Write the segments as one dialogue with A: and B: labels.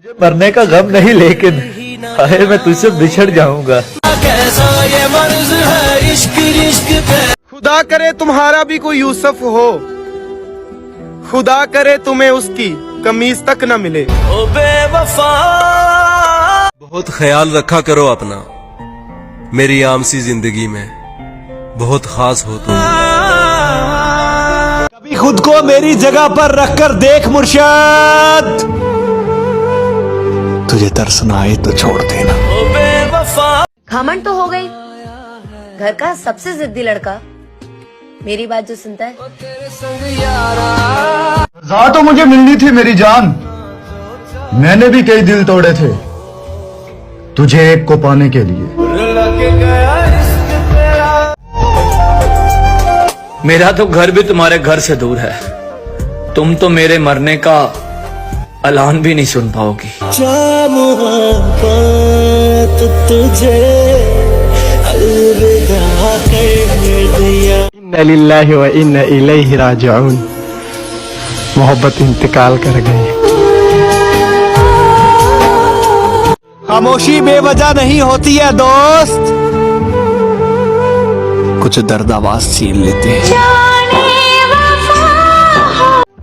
A: मुझे मरने का गम नहीं, लेकिन हाय मैं तुझसे बिछड़ जाऊंगा।
B: खुदा करे तुम्हारा भी कोई यूसुफ हो, खुदा करे तुम्हें उसकी कमीज तक न मिले। ओ बेवफा,
C: बहुत ख्याल रखा करो अपना, मेरी आम सी जिंदगी में बहुत खास हो तुम।
D: कभी खुद को मेरी जगह पर रखकर देख मुर्शद, तुझे तरस ना आए तो छोड़ देना।
E: घमंड तो हो गई, घर का सबसे जिद्दी लड़का मेरी बात जो सुनता है।
F: रज़ा तो मुझे मिलनी थी मेरी जान, मैंने भी कई दिल तोड़े थे तुझे एक को पाने के लिए।
A: मेरा तो घर भी तुम्हारे घर से दूर है, तुम तो मेरे मरने का ऐलान भी नहीं सुन पाओगी।
D: इन्ना लिल्लाहि व इन्ना इलैहि राजिऊन। मोहब्बत इंतकाल कर गई। खामोशी बेवजह नहीं होती है दोस्त, कुछ दर्द आवाज छीन लेते हैं।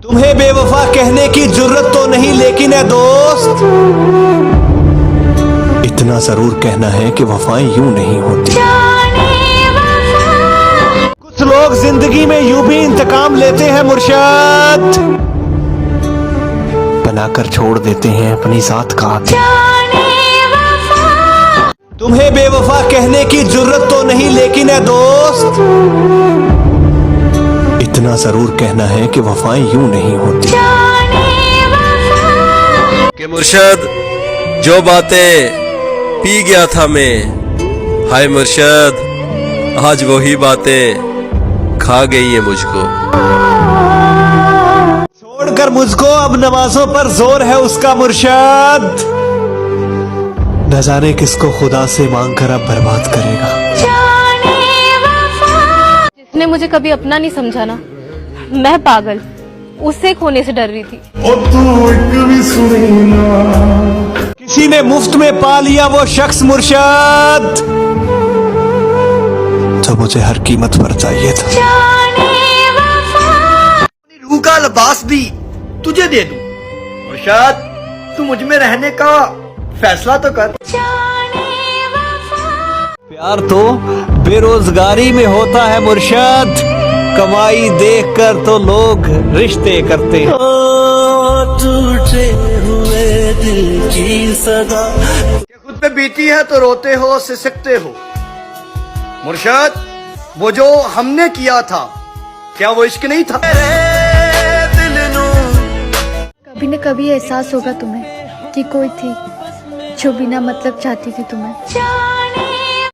D: तुम्हें बेवफा कहने की जुर्रत तो नहीं, लेकिन है दोस्त इतना जरूर कहना है कि वफाएं यूं नहीं होती। कुछ लोग जिंदगी में यूं भी इंतकाम लेते हैं मुर्शद, बनाकर छोड़ देते हैं अपनी जात का आतिश। तुम्हें बेवफा कहने की जुर्रत तो नहीं, लेकिन है दोस्त इतना जरूर कहना है कि वफाएं यूं नहीं होती।
C: कि मुर्शद जो बातें पी गया था मैं, हाय मुर्शद आज वही बातें खा गई है मुझको।
D: छोड़कर मुझको अब नमाजों पर जोर है उसका मुर्शद, न जाने किसको खुदा से मांग कर अब बर्बाद करेगा।
G: जिसने मुझे कभी अपना नहीं समझा ना, मैं पागल उसे खोने से डर रही थी।
D: किसी ने मुफ्त में पा लिया वो शख्स मुर्शद, जो मुझे हर कीमत पर चाहिए था।
B: रूह का लिबास भी तुझे दे दूं मुर्शद, तू मुझ में रहने का फैसला तो कर।
D: प्यार तो बेरोजगारी में होता है मुर्शद, कमाई देखकर तो लोग रिश्ते करते हैं।
B: टूटे हुए दिल की सदा, खुद पे बीती है तो रोते हो सिसकते हो मुर्शद, वो जो हमने किया था क्या वो इश्क नहीं था?
H: कभी न कभी एहसास होगा तुम्हें कि कोई थी जो बिना मतलब चाहती थी तुम्हें।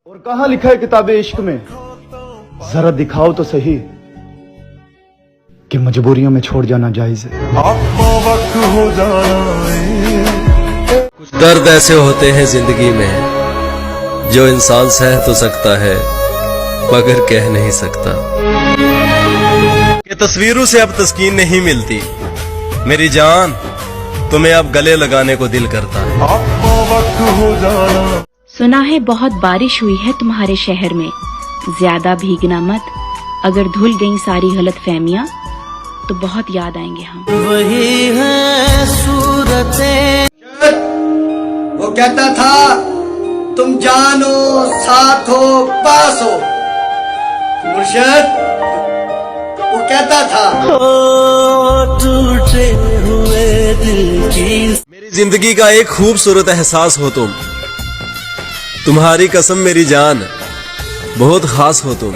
F: और कहाँ लिखा है किताबे इश्क में, जरा दिखाओ तो सही कि मजबूरियों में छोड़ जाना जायज है।
C: कुछ दर्द ऐसे होते हैं जिंदगी में जो इंसान सह तो सकता है मगर कह नहीं सकता। कि तस्वीरों से अब तस्कीन नहीं मिलती मेरी जान, तुम्हें अब गले लगाने को दिल करता है।
I: सुना है बहुत बारिश हुई है तुम्हारे शहर में, ज्यादा भीगना मत, अगर धुल गई सारी गलत फहमियाँ तो बहुत याद आएंगे हम।
B: वही है सूरतें, वो कहता था तुम जानो साथ हो पास हो मुर्शद, वो कहता था टूटे हुए दिल की।
C: मेरी जिंदगी का एक खूबसूरत एहसास हो तुम, तुम्हारी कसम मेरी जान बहुत खास हो तुम।